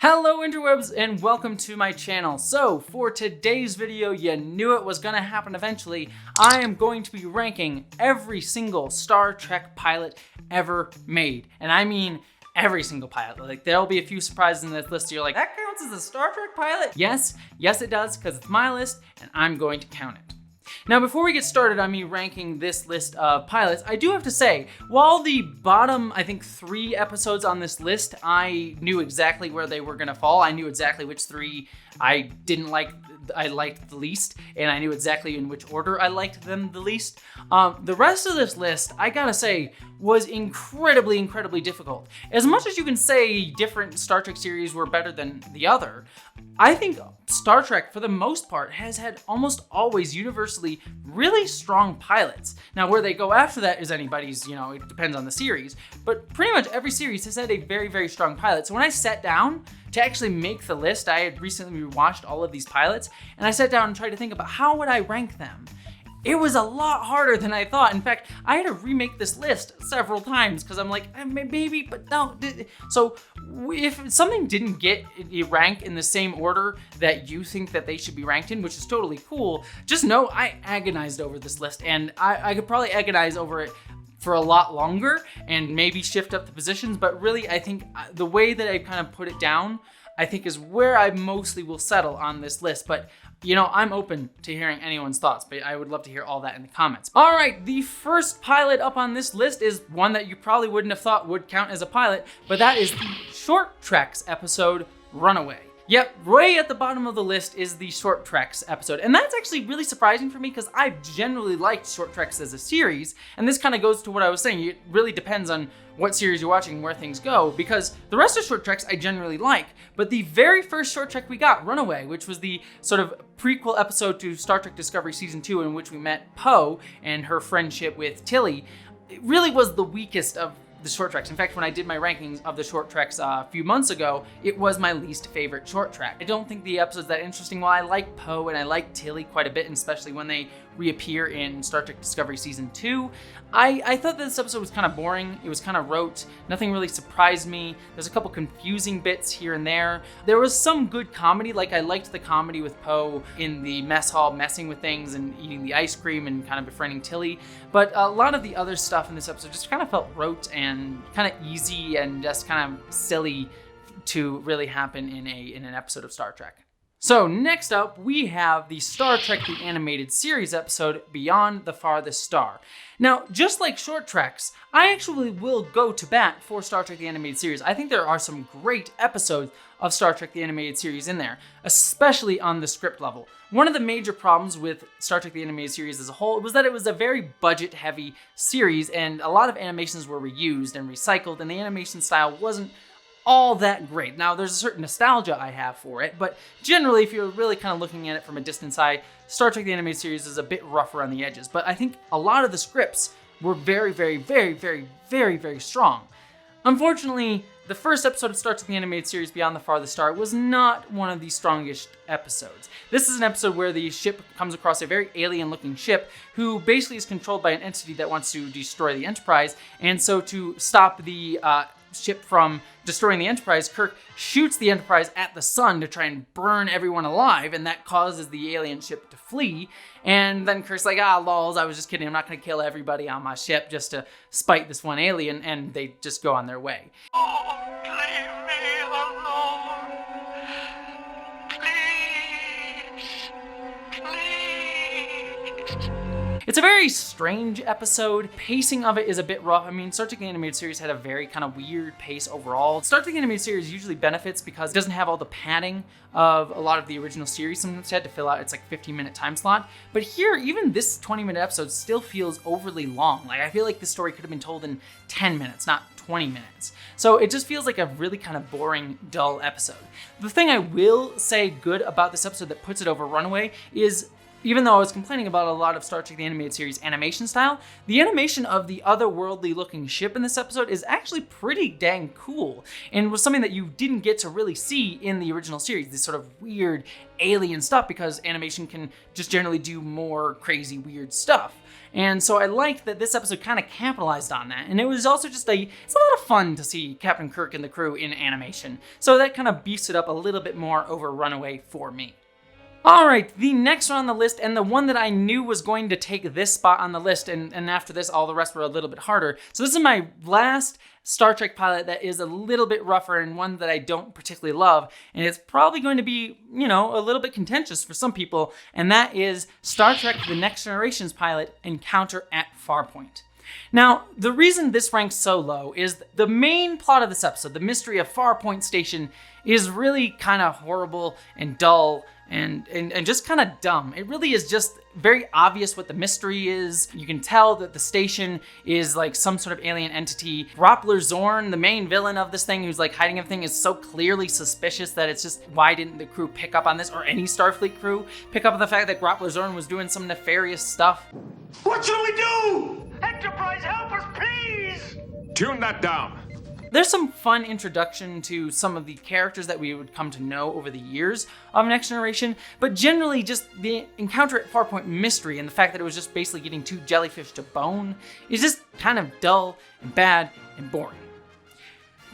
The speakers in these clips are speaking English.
Hello interwebs and welcome to my channel. So for today's video, you knew it was gonna happen eventually. I am going to be ranking every single Star Trek pilot ever made. And I mean every single pilot. Like, there'll be a few surprises in this list. You're like, that counts as a Star Trek pilot? Yes it does, because it's my list and I'm going to count it. Now, before we get started on me ranking this list of pilots, I do have to say, while the bottom, I think, 3 episodes on this list, I knew exactly where they were gonna fall. I knew exactly which 3 I liked the least, and I knew exactly in which order I liked them the least. The rest of this list, I gotta say, was incredibly difficult. As much as you can say different Star Trek series were better than the other, I think Star Trek, for the most part, has had almost always universally really strong pilots. Now, where they go after that is anybody's, it depends on the series, but pretty much every series has had a very strong pilot. So when I sat down to actually make the list, I had recently rewatched all of these pilots, and I sat down and tried to think about how would I rank them. It was a lot harder than I thought. In fact, I had to remake this list several times because I'm like, maybe, but no. So if something didn't get a rank in the same order that you think that they should be ranked in, which is totally cool, just know I agonized over this list, and I could probably agonize over it for a lot longer and maybe shift up the positions, but really I think the way that I kind of put it down, I think is where I mostly will settle on this list. But I'm open to hearing anyone's thoughts, but I would love to hear all that in the comments. All right, the first pilot up on this list is one that you probably wouldn't have thought would count as a pilot, but that is the Short Treks episode, Runaway. Yep, way at the bottom of the list is the Short Treks episode. And that's actually really surprising for me because I've generally liked Short Treks as a series. And this kind of goes to what I was saying. It really depends on what series you're watching and where things go, because the rest of Short Treks I generally like. But the very first Short Trek we got, Runaway, which was the sort of prequel episode to Star Trek Discovery Season 2, in which we met Poe and her friendship with Tilly, it really was the weakest of the Short Treks. In fact, when I did my rankings of the Short Treks a few months ago, it was my least favorite Short Trek. I don't think the episode's that interesting. While I like Poe and I like Tilly quite a bit, and especially when they reappear in Star Trek Discovery Season 2, I thought that this episode was kind of boring. It was kind of rote. Nothing really surprised me. There's a couple confusing bits here and there. There was some good comedy, like I liked the comedy with Poe in the mess hall messing with things and eating the ice cream and kind of befriending Tilly. But a lot of the other stuff in this episode just kind of felt rote and kind of easy and just kind of silly to really happen in an episode of Star Trek. So next up, we have the Star Trek The Animated Series episode, Beyond the Farthest Star. Now, just like Short Treks, I actually will go to bat for Star Trek The Animated Series. I think there are some great episodes of Star Trek The Animated Series in there, especially on the script level. One of the major problems with Star Trek The Animated Series as a whole was that it was a very budget-heavy series, and a lot of animations were reused and recycled, and the animation style wasn't all that great. Now, there's a certain nostalgia I have for it, but generally, if you're really kind of looking at it from a distance eye, Star Trek The Animated Series is a bit rougher on the edges. But I think a lot of the scripts were very strong. Unfortunately, the first episode of Star Trek The Animated Series, Beyond the Farthest Star, was not one of the strongest episodes. This is an episode where the ship comes across a very alien-looking ship who basically is controlled by an entity that wants to destroy the Enterprise, and so to stop the ship from destroying the Enterprise, Kirk shoots the Enterprise at the sun to try and burn everyone alive, and that causes the alien ship to flee. And then Kirk's like, lols, I was just kidding, I'm not gonna kill everybody on my ship just to spite this one alien, and they just go on their way. Oh, leave me alone. Please. It's a very strange episode. Pacing of it is a bit rough. I mean, Star Trek The Animated Series had a very kind of weird pace overall. Star Trek The Animated Series usually benefits because it doesn't have all the padding of a lot of the original series. Sometimes you had to fill out its 15-minute time slot. But here, even this 20-minute episode still feels overly long. Like, I feel like this story could have been told in 10 minutes, not 20 minutes. So it just feels like a really kind of boring, dull episode. The thing I will say good about this episode that puts it over Runaway is, even though I was complaining about a lot of Star Trek The Animated Series animation style, the animation of the otherworldly looking ship in this episode is actually pretty dang cool, and was something that you didn't get to really see in the original series, this sort of weird alien stuff, because animation can just generally do more crazy weird stuff. And so I like that this episode kind of capitalized on that. And it was also just it's a lot of fun to see Captain Kirk and the crew in animation. So that kind of beefs it up a little bit more over Runaway for me. Alright, the next one on the list, and the one that I knew was going to take this spot on the list, and after this, all the rest were a little bit harder. So this is my last Star Trek pilot that is a little bit rougher and one that I don't particularly love, and it's probably going to be, you know, a little bit contentious for some people, and that is Star Trek The Next Generation's pilot, Encounter at Farpoint. Now, the reason this ranks so low is the main plot of this episode, the mystery of Farpoint Station, is really kind of horrible and dull and just kind of dumb. It really is just very obvious what the mystery is. You can tell that the station is like some sort of alien entity. Groppler Zorn, the main villain of this thing who's like hiding everything, is so clearly suspicious that it's just, why didn't the crew pick up on this, or any Starfleet crew pick up on the fact that Groppler Zorn was doing some nefarious stuff? What should we do? Enterprise, help us, please! Tune that down. There's some fun introduction to some of the characters that we would come to know over the years of Next Generation, but generally just the Encounter at Farpoint mystery and the fact that it was just basically getting 2 jellyfish to bone is just kind of dull and bad and boring.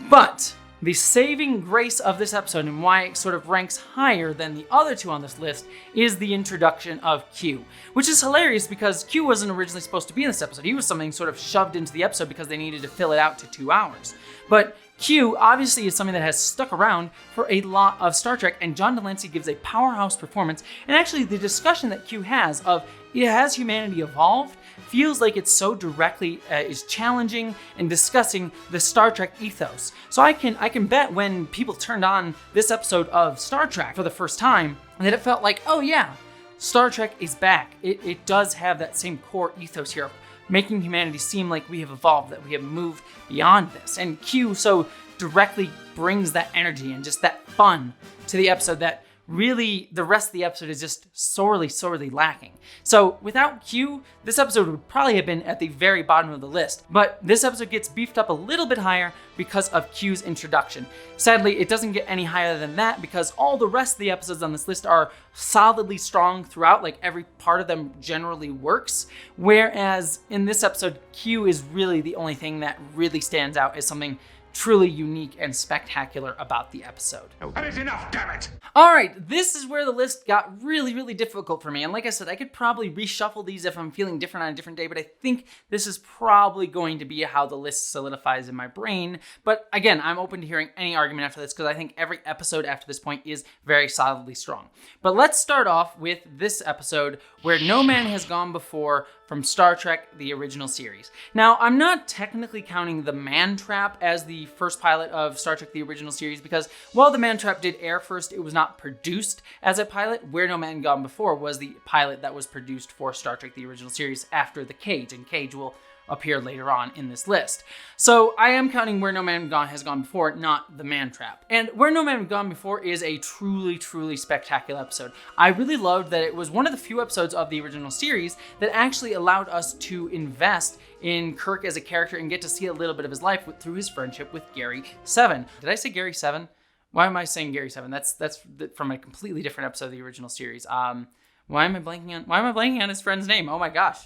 But the saving grace of this episode, and why it sort of ranks higher than the other 2 on this list, is the introduction of Q, which is hilarious because Q wasn't originally supposed to be in this episode. He was something sort of shoved into the episode because they needed to fill it out to 2 hours. But Q obviously is something that has stuck around for a lot of Star Trek, and John Delancey gives a powerhouse performance. And actually the discussion that Q has of, has humanity evolved, feels like it's so directly is challenging and discussing the Star Trek ethos. So I can bet when people turned on this episode of Star Trek for the first time, that it felt like, oh yeah, Star Trek is back. It does have that same core ethos here, making humanity seem like we have evolved, that we have moved beyond this. And Q so directly brings that energy and just that fun to the episode that really the rest of the episode is just sorely, sorely lacking. So without Q, this episode would probably have been at the very bottom of the list, but this episode gets beefed up a little bit higher because of Q's introduction. Sadly, it doesn't get any higher than that because all the rest of the episodes on this list are solidly strong throughout, like every part of them generally works, whereas in this episode, Q is really the only thing that really stands out as something truly unique and spectacular about the episode. That is enough, damn it! Alright, this is where the list got really, really difficult for me. And like I said, I could probably reshuffle these if I'm feeling different on a different day, but I think this is probably going to be how the list solidifies in my brain. But again, I'm open to hearing any argument after this because I think every episode after this point is very solidly strong. But let's start off with this episode, Where No Man Has Gone Before, from Star Trek, the original series. Now, I'm not technically counting the Man Trap as the first pilot of Star Trek, the original series, because while the Man Trap did air first, it was not produced as a pilot. Where No Man Gone Before was the pilot that was produced for Star Trek, the original series, after The Cage, and Cage will appear later on in this list. So I am counting Where No Man Has Gone Before, not The Man Trap. And Where No Man Has Gone Before is a truly, truly spectacular episode. I really loved that it was one of the few episodes of the original series that actually allowed us to invest in Kirk as a character and get to see a little bit of his life through his friendship with Gary 7. Did I say Gary 7? Why am I saying Gary 7? That's from a completely different episode of the original series. Why am I blanking on his friend's name? Oh my gosh.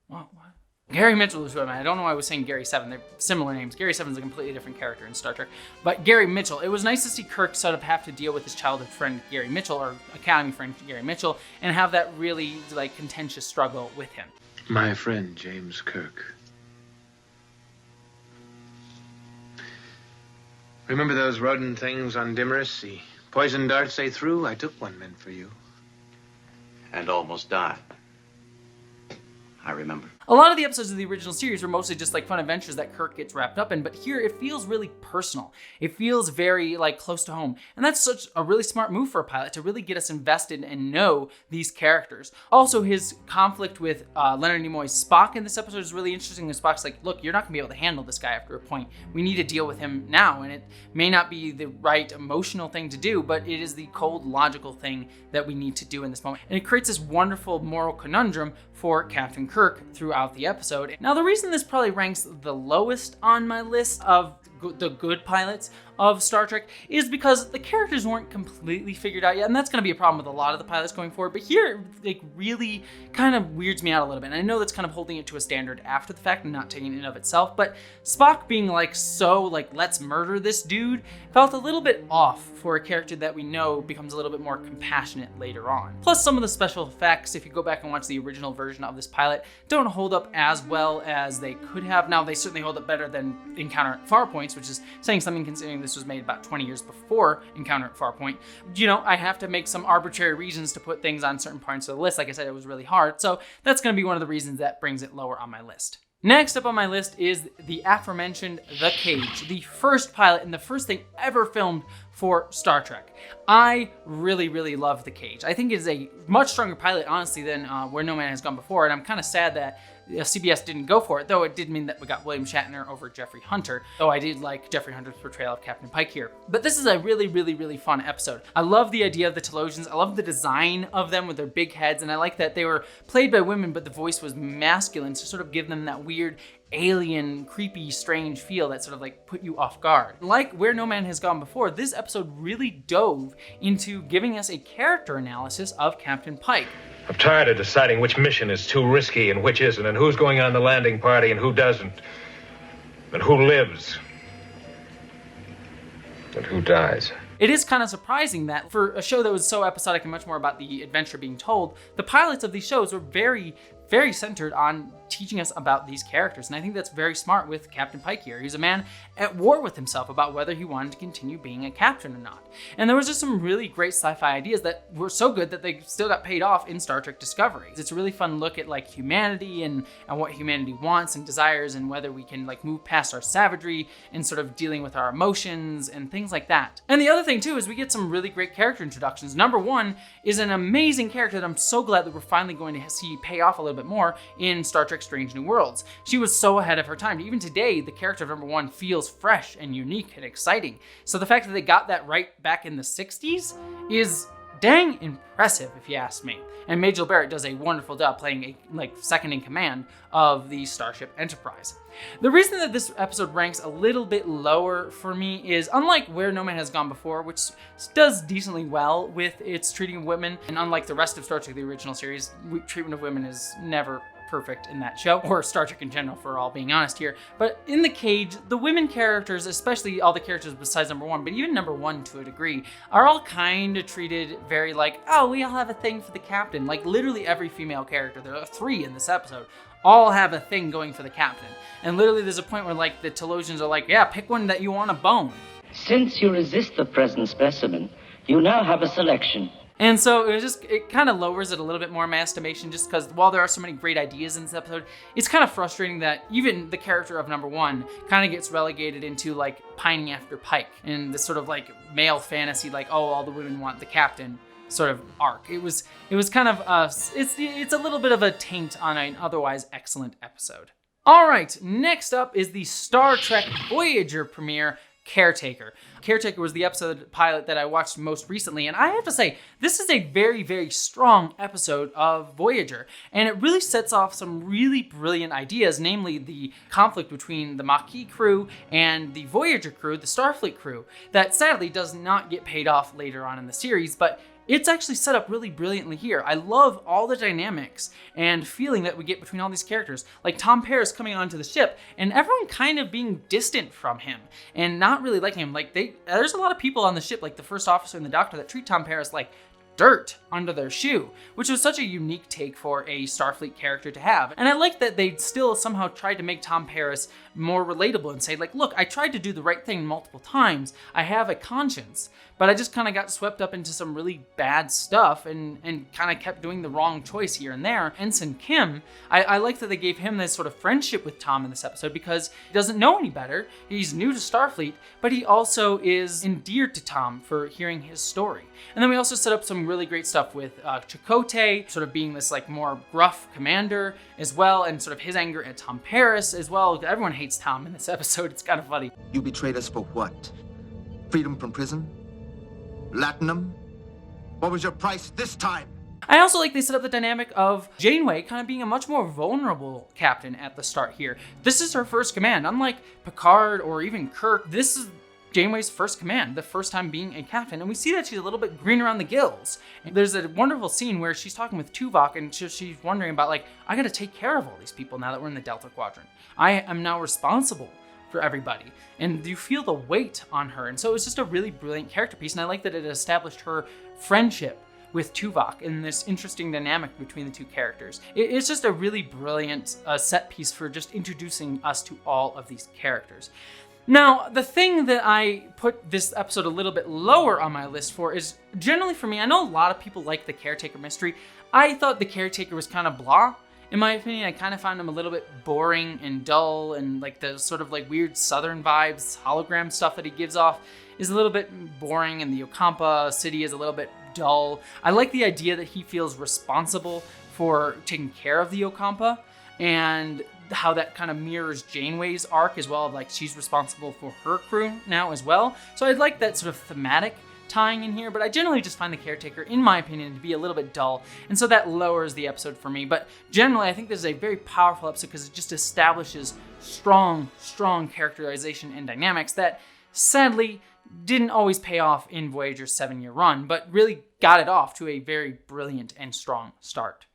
What? Gary Mitchell is who I meant. I don't know why I was saying Gary 7. They're similar names. Gary 7 is a completely different character in Star Trek. But Gary Mitchell. It was nice to see Kirk sort of have to deal with his childhood friend Gary Mitchell, or Academy friend Gary Mitchell, and have that really like contentious struggle with him. My friend James Kirk. Remember those rodent things on Dimmerus? The poison darts they threw? I took one meant for you. And almost died. I remember. A lot of the episodes of the original series were mostly just like fun adventures that Kirk gets wrapped up in, but here it feels really personal. It feels very like close to home. And that's such a really smart move for a pilot to really get us invested and know these characters. Also, his conflict with Leonard Nimoy's Spock in this episode is really interesting. And Spock's like, look, you're not gonna be able to handle this guy after a point. We need to deal with him now. And it may not be the right emotional thing to do, but it is the cold, logical thing that we need to do in this moment. And it creates this wonderful moral conundrum for Captain Kirk throughout the episode. Now, the reason this probably ranks the lowest on my list of the good pilots of Star Trek is because the characters weren't completely figured out yet, and that's going to be a problem with a lot of the pilots going forward. But here, it really kind of weirds me out a little bit. And I know that's kind of holding it to a standard after the fact and not taking it in of itself. But Spock being like so like let's murder this dude felt a little bit off for a character that we know becomes a little bit more compassionate later on. Plus, some of the special effects, if you go back and watch the original version of this pilot, don't hold up as well as they could have. Now, they certainly hold up better than Encounter at Farpoint, which is saying something considering this was made about 20 years before Encounter at Farpoint. You know, I have to make some arbitrary reasons to put things on certain parts of the list. Like I said, it was really hard. So that's going to be one of the reasons that brings it lower on my list. Next up on my list is the aforementioned The Cage, the first pilot and the first thing ever filmed for Star Trek. I really, really love The Cage. I think it is a much stronger pilot, honestly, than Where No Man Has Gone Before, and I'm kind of sad that CBS didn't go for it, though it did mean that we got William Shatner over Jeffrey Hunter, though I did like Jeffrey Hunter's portrayal of Captain Pike here. But this is a really, really, really fun episode. I love the idea of the Telosians. I love the design of them with their big heads, and I like that they were played by women, but the voice was masculine to sort of give them that weird alien, creepy, strange feel that sort of like put you off guard. Like Where No Man Has Gone Before, this episode really dove into giving us a character analysis of Captain Pike. I'm tired of deciding which mission is too risky and which isn't, and who's going on the landing party and who doesn't, and who lives, and who dies. It is kind of surprising that for a show that was so episodic and much more about the adventure being told, the pilots of these shows were very, very centered on teaching us about these characters. And I think that's very smart with Captain Pike here. He's a man at war with himself about whether he wanted to continue being a captain or not. And there was just some really great sci-fi ideas that were so good that they still got paid off in Star Trek Discovery. It's a really fun look at like humanity and what humanity wants and desires and whether we can like move past our savagery and sort of dealing with our emotions and things like that. And the other thing too is we get some really great character introductions. Number one is an amazing character that I'm so glad that we're finally going to see pay off a little bit more in Star Trek Strange New Worlds. She was so ahead of her time. Even today, the character of number one feels fresh and unique and exciting. So the fact that they got that right back in the 60s is dang impressive, if you ask me. And Majel Barrett does a wonderful job playing a second in command of the Starship Enterprise. The reason that this episode ranks a little bit lower for me is, unlike Where No Man Has Gone Before, which does decently well with its treating of women, and unlike the rest of Star Trek, the original series, treatment of women is never perfect in that show, or Star Trek in general, for all being honest here. But in The Cage, the women characters, especially all the characters besides number one, but even number one to a degree, are all kind of treated very like, oh, we all have a thing for the captain. Like literally every female character, there are 3 in this episode, all have a thing going for the captain. And literally there's a point where like the Telosians are like, yeah, pick one that you want to bone. Since you resist the present specimen, you now have a selection. And so it kind of lowers it a little bit more in my estimation, just because while there are so many great ideas in this episode, it's kind of frustrating that even the character of number one kind of gets relegated into like pining after Pike and this sort of like male fantasy, like, oh, all the women want the captain sort of arc. It was kind of, it's a little bit of a taint on an otherwise excellent episode. All right, next up is the Star Trek Voyager premiere, Caretaker. Caretaker was the episode pilot that I watched most recently, and I have to say, this is a very, very strong episode of Voyager, and it really sets off some really brilliant ideas, namely the conflict between the Maquis crew and the Voyager crew, the Starfleet crew, that sadly does not get paid off later on in the series, but it's actually set up really brilliantly here. I love all the dynamics and feeling that we get between all these characters. Like Tom Paris coming onto the ship and everyone kind of being distant from him and not really liking him. Like there's a lot of people on the ship, like the first officer and the doctor, that treat Tom Paris like dirt under their shoe, which was such a unique take for a Starfleet character to have. And I like that they still somehow tried to make Tom Paris more relatable and say like, look, I tried to do the right thing multiple times. I have a conscience, but I just kind of got swept up into some really bad stuff and kind of kept doing the wrong choice here and there. Ensign Kim, I like that they gave him this sort of friendship with Tom in this episode because he doesn't know any better. He's new to Starfleet, but he also is endeared to Tom for hearing his story. And then we also set up some really great stuff with Chakotay sort of being this like more gruff commander as well, and sort of his anger at Tom Paris as well. Everyone hates Tom in this episode. It's kind of funny. You betrayed us for what? Freedom from prison? Latinum? What was your price this time? I also like they set up the dynamic of Janeway kind of being a much more vulnerable captain at the start here. This is her first command. Unlike Picard or even Kirk, this is Janeway's first command, the first time being a captain, and we see that she's a little bit green around the gills. And there's a wonderful scene where she's talking with Tuvok, and she's wondering about, like, I gotta take care of all these people now that we're in the Delta Quadrant. I am now responsible for everybody, and you feel the weight on her, and so it's just a really brilliant character piece, and I like that it established her friendship with Tuvok and this interesting dynamic between the two characters. It's just a really brilliant set piece for just introducing us to all of these characters. Now, the thing that I put this episode a little bit lower on my list for is, generally for me, I know a lot of people like the Caretaker mystery. I thought the Caretaker was kind of blah. In my opinion, I kind of found him a little bit boring and dull, and like the sort of like weird Southern vibes, hologram stuff that he gives off is a little bit boring, and the Ocampa city is a little bit dull. I like the idea that he feels responsible for taking care of the Ocampa, and how that kind of mirrors Janeway's arc as well, of like she's responsible for her crew now as well. So I'd like that sort of thematic tying in here, but I generally just find the Caretaker, in my opinion, to be a little bit dull, and so that lowers the episode for me. But generally, I think this is a very powerful episode because it just establishes strong characterization and dynamics that sadly didn't always pay off in Voyager's 7-year run, but really got it off to a very brilliant and strong start.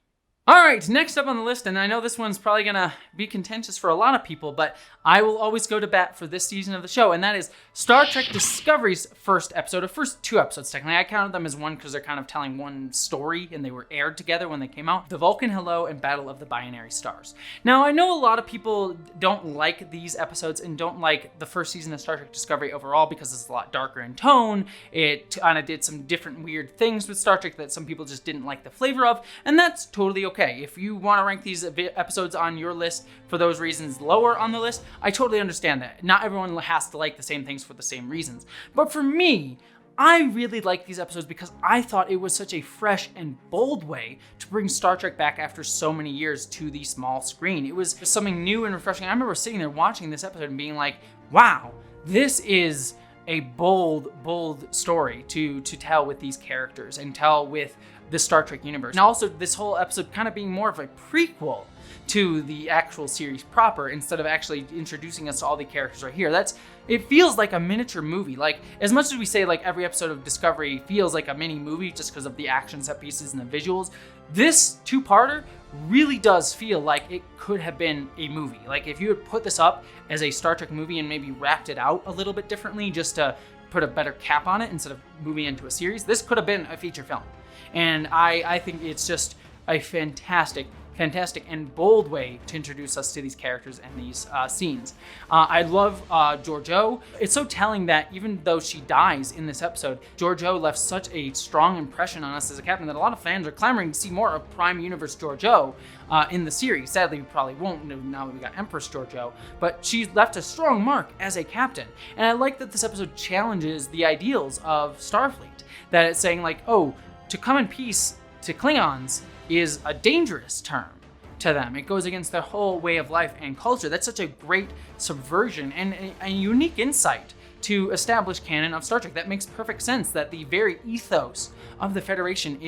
All right, next up on the list, and I know this one's probably gonna be contentious for a lot of people, but I will always go to bat for this season of the show, and that is Star Trek Discovery's first episode, or first 2 episodes technically. I counted them as one because they're kind of telling one story, and they were aired together when they came out. The Vulcan Hello and Battle of the Binary Stars. Now, I know a lot of people don't like these episodes and don't like the first season of Star Trek Discovery overall because it's a lot darker in tone. It kind of did some different weird things with Star Trek that some people just didn't like the flavor of, and that's totally okay. If you want to rank these episodes on your list for those reasons lower on the list, I totally understand that. Not everyone has to like the same things for the same reasons. But for me, I really like these episodes because I thought it was such a fresh and bold way to bring Star Trek back after so many years to the small screen. It was something new and refreshing. I remember sitting there watching this episode and being like, wow, this is a bold story to tell with these characters and tell with the Star Trek universe. And also this whole episode kind of being more of a prequel to the actual series proper instead of actually introducing us to all the characters right here. It feels like a miniature movie. Like, as much as we say like every episode of Discovery feels like a mini movie just because of the action set pieces and the visuals, this 2-parter really does feel like it could have been a movie. Like if you had put this up as a Star Trek movie and maybe wrapped it out a little bit differently just to put a better cap on it instead of moving into a series, this could have been a feature film. And I think it's just a fantastic and bold way to introduce us to these characters and these scenes. I love Georgiou. It's so telling that even though she dies in this episode, Georgiou left such a strong impression on us as a captain that a lot of fans are clamoring to see more of Prime Universe Georgiou in the series. Sadly, we probably won't now that we got Empress Georgiou, but she left a strong mark as a captain. And I like that this episode challenges the ideals of Starfleet. That it's saying like, oh, to come in peace to Klingons is a dangerous term to them. It goes against their whole way of life and culture. That's such a great subversion and a unique insight to establish canon of Star Trek. That makes perfect sense, that the very ethos of the Federation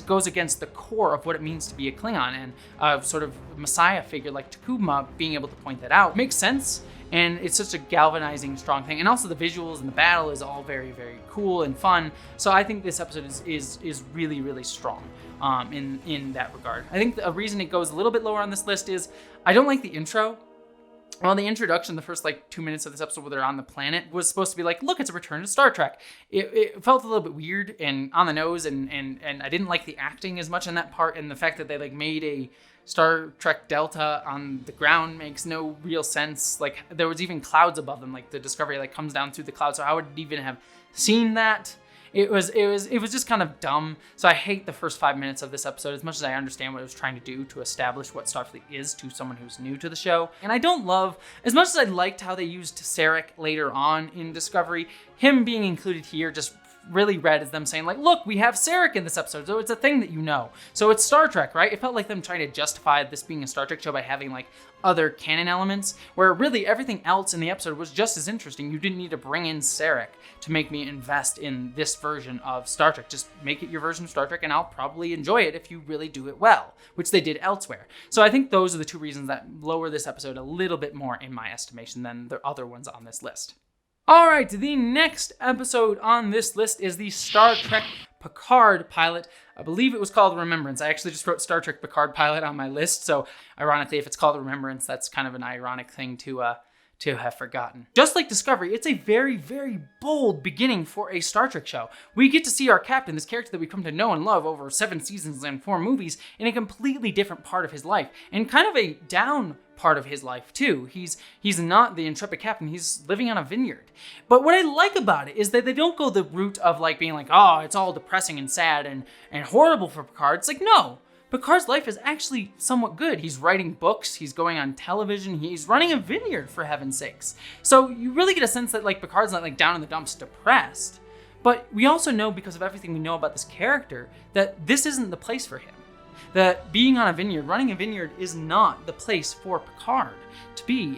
goes against the core of what it means to be a Klingon, and a sort of messiah figure like Takuma being able to point that out makes sense. And it's such a galvanizing, strong thing. And also the visuals and the battle is all very, very cool and fun. So I think this episode is really, really strong in that regard. I think a reason it goes a little bit lower on this list is I don't like the intro. Well, the introduction, the first like 2 minutes of this episode where they're on the planet, was supposed to be like, look, it's a return to Star Trek. It felt a little bit weird and on the nose, and I didn't like the acting as much in that part, and the fact that they like made a Star Trek Delta on the ground makes no real sense. Like there was even clouds above them, like the Discovery like comes down through the clouds. So I would even have seen that. It was just kind of dumb. So I hate the first 5 minutes of this episode as much as I understand what it was trying to do to establish what Starfleet is to someone who's new to the show. And I don't love, as much as I liked how they used Sarek later on in Discovery, him being included here just really read as them saying like, look, we have Sarek in this episode, so it's a thing that you know. So it's Star Trek, right? It felt like them trying to justify this being a Star Trek show by having like other canon elements, where really everything else in the episode was just as interesting. You didn't need to bring in Sarek to make me invest in this version of Star Trek. Just make it your version of Star Trek and I'll probably enjoy it if you really do it well, which they did elsewhere. So I think those are the two reasons that lower this episode a little bit more in my estimation than the other ones on this list. All right, the next episode on this list is the Star Trek PICARD pilot. I believe it was called Remembrance. I actually just wrote Star Trek PICARD pilot on my list, so ironically, if it's called Remembrance, that's kind of an ironic thing to have forgotten. Just like Discovery, it's a very, very bold beginning for a Star Trek show. We get to see our captain, this character that we come to know and love over 7 seasons and 4 movies, in a completely different part of his life, and kind of a down part of his life too. He's not the intrepid captain, he's living on a vineyard. But what I like about it is that they don't go the route of like being like, oh, it's all depressing and sad and horrible for Picard. It's like, no. Picard's life is actually somewhat good. He's writing books, he's going on television, he's running a vineyard, for heaven's sakes. So you really get a sense that like Picard's not like down in the dumps depressed. But we also know, because of everything we know about this character, that this isn't the place for him. That being on a vineyard, running a vineyard, is not the place for Picard to be.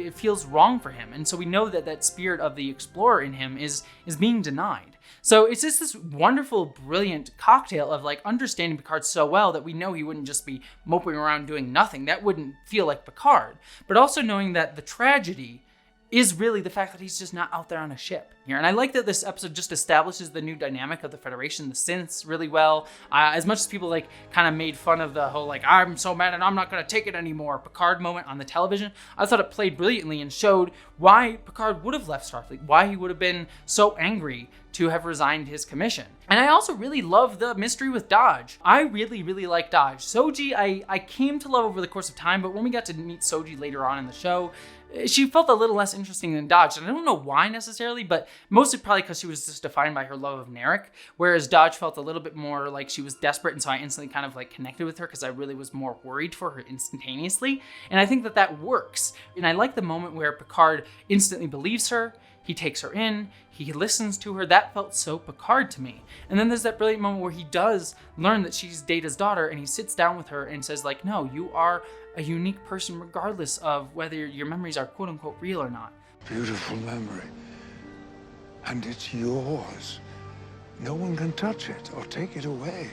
It feels wrong for him. And so we know that that spirit of the explorer in him is being denied. So it's just this wonderful, brilliant cocktail of like understanding Picard so well that we know he wouldn't just be moping around doing nothing. That wouldn't feel like Picard. But also knowing that the tragedy is really the fact that he's just not out there on a ship here. And I like that this episode just establishes the new dynamic of the Federation, the synths, really well. As much as people like kind of made fun of the whole like, I'm so mad and I'm not going to take it anymore Picard moment on the television, I thought it played brilliantly and showed why Picard would have left Starfleet, why he would have been so angry to have resigned his commission. And I also really love the mystery with Dodge. I really, really like Dodge. Soji, I came to love over the course of time, but when we got to meet Soji later on in the show, she felt a little less interesting than Dodge. And I don't know why necessarily, but mostly probably because she was just defined by her love of Narek, whereas Dodge felt a little bit more like she was desperate, and so I instantly kind of like connected with her because I really was more worried for her instantaneously. And I think that that works. And I like the moment where Picard instantly believes her, he takes her in, he listens to her. That felt so Picard to me. And then there's that brilliant moment where he does learn that she's Data's daughter, and he sits down with her and says like, no, you are a unique person regardless of whether your memories are quote unquote real or not. Beautiful memory. And it's yours. No one can touch it or take it away.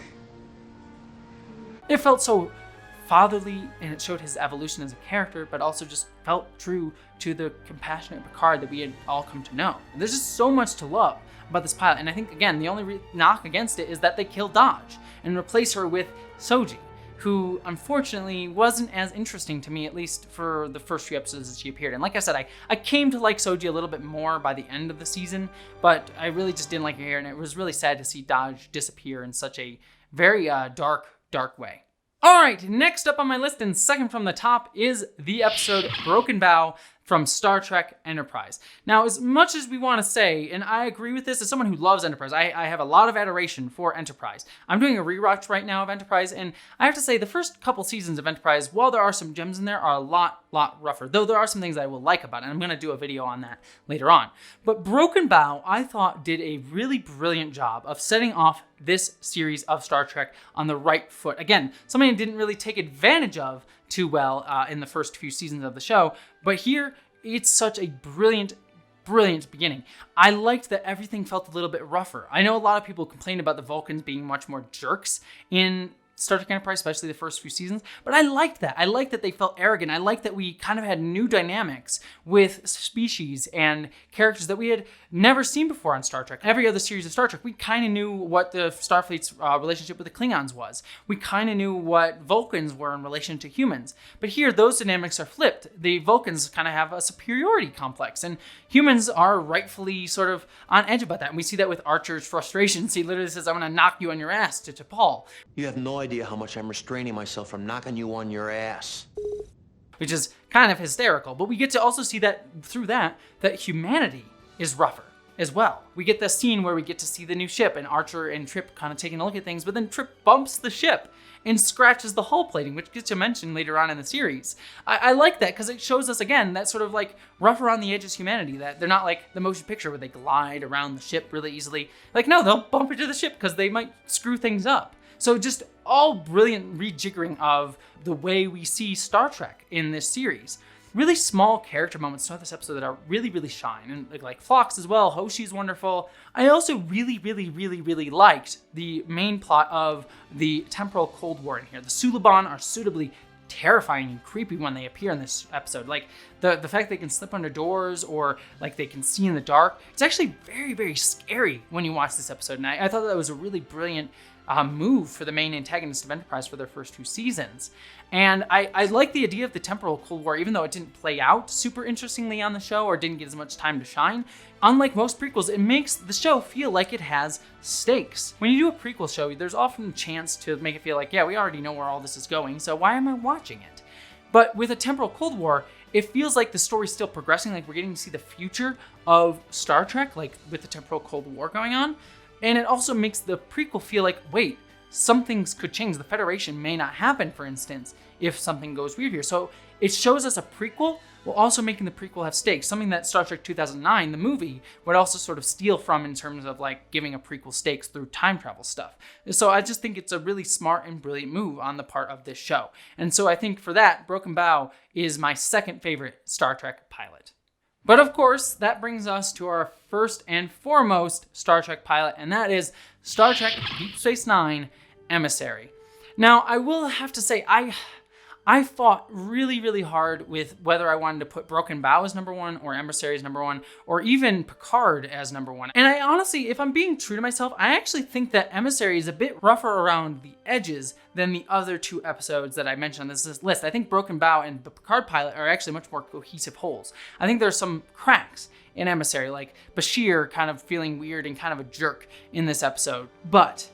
It felt so fatherly, and it showed his evolution as a character, but also just felt true to the compassionate Picard that we had all come to know. And there's just so much to love about this pilot, and I think, again, the only knock against it is that they kill Dodge and replace her with Soji, who unfortunately wasn't as interesting to me, at least for the first few episodes that she appeared. And like I said, I came to like Soji a little bit more by the end of the season, but I really just didn't like her here, and it was really sad to see Dodge disappear in such a very dark way. All right, next up on my list, and second from the top, is the episode Broken Bow from Star Trek Enterprise. Now, as much as we want to say, and I agree with this, as someone who loves Enterprise, I have a lot of adoration for Enterprise. I'm doing a rewatch right now of Enterprise, and I have to say the first couple seasons of Enterprise, while there are some gems in there, are a lot rougher, though there are some things I will like about it, and I'm going to do a video on that later on. But Broken Bow, I thought, did a really brilliant job of setting off this series of Star Trek on the right foot. Again, something I didn't really take advantage of too well in the first few seasons of the show, but here it's such a brilliant beginning. I liked that everything felt a little bit rougher. I know a lot of people complain about the Vulcans being much more jerks in Star Trek Enterprise, especially the first few seasons, but I liked that. I liked that they felt arrogant. I liked that we kind of had new dynamics with species and characters that we had never seen before on Star Trek. Every other series of Star Trek, we kind of knew what the Starfleet's relationship with the Klingons was. We kind of knew what Vulcans were in relation to humans. But here, those dynamics are flipped. The Vulcans kind of have a superiority complex, and humans are rightfully sort of on edge about that. And we see that with Archer's frustrations. He literally says, I'm going to knock you on your ass to Paul. You have no idea how much I'm restraining myself from knocking you on your ass. Which is kind of hysterical, but we get to also see that through that humanity is rougher. as well. We get the scene where we get to see the new ship and Archer and Trip kind of taking a look at things, but then Trip bumps the ship and scratches the hull plating, which gets mentioned later on in the series. I like that because it shows us, again, that sort of like rough around the edges humanity, that they're not like the motion picture where they glide around the ship really easily. Like, no, they'll bump into the ship because they might screw things up. So just all brilliant rejiggering of the way we see Star Trek in this series. Really small character moments throughout this episode that are really, really shine. And like Phlox as well, Hoshi's wonderful. I also really liked the main plot of the temporal Cold War in here. The Suliban are suitably terrifying and creepy when they appear in this episode. Like the fact they can slip under doors or like they can see in the dark. It's actually very scary when you watch this episode. And I thought that was a really brilliant move for the main antagonist of Enterprise for their first 2 seasons. And I like the idea of the temporal Cold War, even though it didn't play out super interestingly on the show or didn't get as much time to shine. Unlike most prequels, it makes the show feel like it has stakes. When you do a prequel show, there's often a chance to make it feel like, yeah, we already know where all this is going, so why am I watching it? But with a temporal Cold War, it feels like the story's still progressing, like we're getting to see the future of Star Trek, like with the temporal Cold War going on. And it also makes the prequel feel like, wait, some things could change. The Federation may not happen, for instance, if something goes weird here. So it shows us a prequel while also making the prequel have stakes, something that Star Trek 2009, the movie, would also sort of steal from in terms of like giving a prequel stakes through time travel stuff. So I just think it's a really smart and brilliant move on the part of this show. And so I think for that, Broken Bow is my second favorite Star Trek pilot. But of course, that brings us to our first and foremost Star Trek pilot, and that is Star Trek Deep Space Nine, Emissary. Now, I will have to say, I fought really hard with whether I wanted to put Broken Bow as number 1 or Emissary as number 1 or even Picard as number 1. And I honestly, if I'm being true to myself, I actually think that Emissary is a bit rougher around the edges than the other 2 episodes that I mentioned on this list. I think Broken Bow and the Picard pilot are actually much more cohesive wholes. I think there's some cracks in Emissary, like Bashir kind of feeling weird and kind of a jerk in this episode. But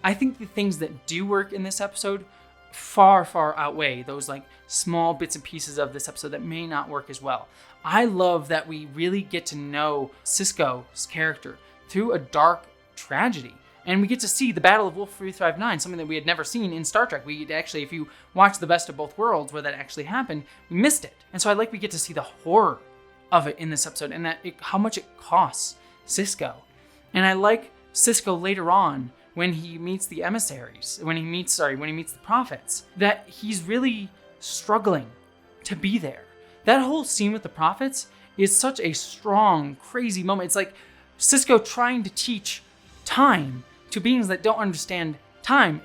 I think the things that do work in this episode far outweigh those like small bits and pieces of this episode that may not work as well. I love that we really get to know Sisko's character through a dark tragedy. And we get to see the Battle of Wolf 359, something that we had never seen in Star Trek. We actually, if you watch The Best of Both Worlds, where that actually happened, we missed it. And so I like we get to see the horror of it in this episode and that how much it costs Sisko. And I like Sisko later on when he meets the emissaries, when he meets the prophets, that he's really struggling to be there. That whole scene with the prophets is such a strong, crazy moment. It's like Sisko trying to teach time to beings that don't understand time,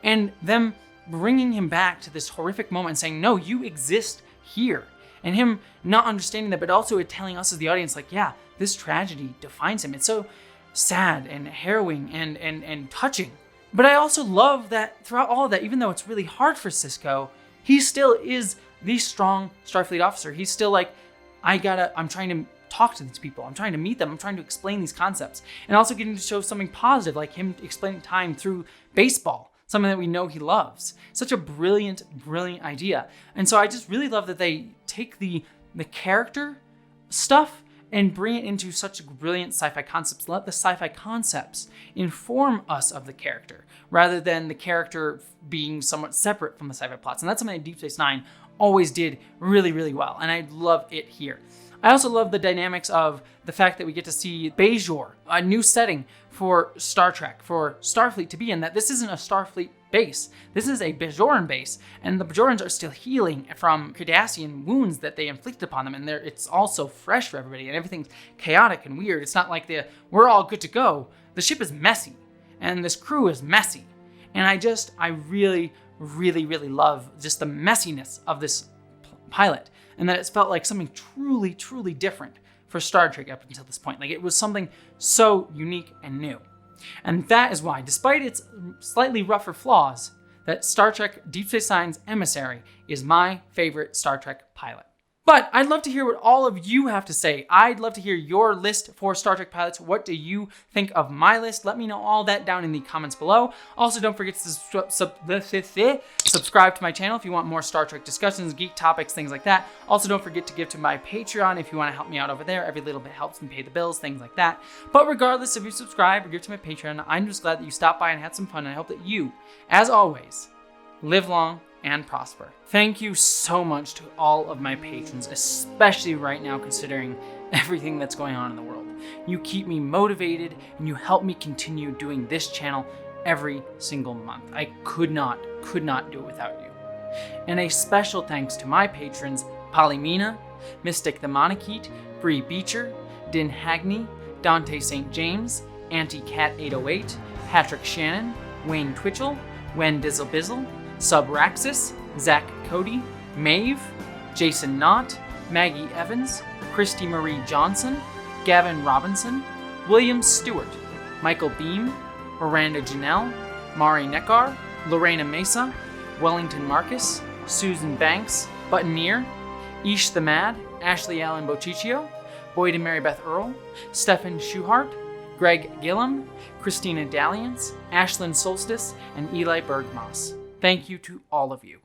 and them bringing him back to this horrific moment and saying, no, you exist here. And him not understanding that, but also telling us as the audience, like, yeah, this tragedy defines him. It's so sad and harrowing and touching. But I also love that throughout all of that, even though it's really hard for Sisko, he still is the strong Starfleet officer. He's still like, I'm trying to talk to these people. I'm trying to meet them. I'm trying to explain these concepts. And also getting to show something positive, like him explaining time through baseball, something that we know he loves. Such a brilliant idea. And so I just really love that they take the character stuff and bring it into such brilliant sci-fi concepts. Let the sci-fi concepts inform us of the character, rather than the character being somewhat separate from the sci-fi plots. And that's something that Deep Space Nine always did really well, and I love it here. I also love the dynamics of the fact that we get to see Bajor, a new setting for Star Trek, for Starfleet to be in, that this isn't a Starfleet base. This is a Bajoran base, and the Bajorans are still healing from Cardassian wounds that they inflicted upon them, and it's also fresh for everybody, and everything's chaotic and weird. It's not like we're all good to go. The ship is messy, and this crew is messy, and I really love just the messiness of this pilot, and that it's felt like something truly different for Star Trek up until this point. Like, it was something so unique and new. And that is why, despite its slightly rougher flaws, that Star Trek Deep Space Nine's Emissary is my favorite Star Trek pilot. But I'd love to hear what all of you have to say. I'd love to hear your list for Star Trek pilots. What do you think of my list? Let me know all that down in the comments below. Also, don't forget to subscribe to my channel if you want more Star Trek discussions, geek topics, things like that. Also, don't forget to give to my Patreon if you want to help me out over there. Every little bit helps me pay the bills, things like that. But regardless if you subscribe or give to my Patreon, I'm just glad that you stopped by and had some fun, and I hope that you, as always, live long and prosper. Thank you so much to all of my patrons, especially right now considering everything that's going on in the world. You keep me motivated and you help me continue doing this channel every single month. I could not do it without you. And a special thanks to my patrons, Polymena, Mystic the Monarchete, Bree Beecher, Din Hagney, Dante St. James, Anti-Cat 808, Patrick Shannon, Wayne Twitchell, Wen Dizzle Bizzle, Subraxis, Zach Cody, Maeve, Jason Knott, Maggie Evans, Christy Marie Johnson, Gavin Robinson, William Stewart, Michael Beam, Miranda Janelle, Mari Neckar, Lorena Mesa, Wellington Marcus, Susan Banks, Buttoneer, Ish the Mad, Ashley Allen Bociccio, Boyd and Mary Beth Earl, Stefan Schuhart, Greg Gillum, Christina Dalliance, Ashlyn Solstice, and Eli Bergmoss. Thank you to all of you.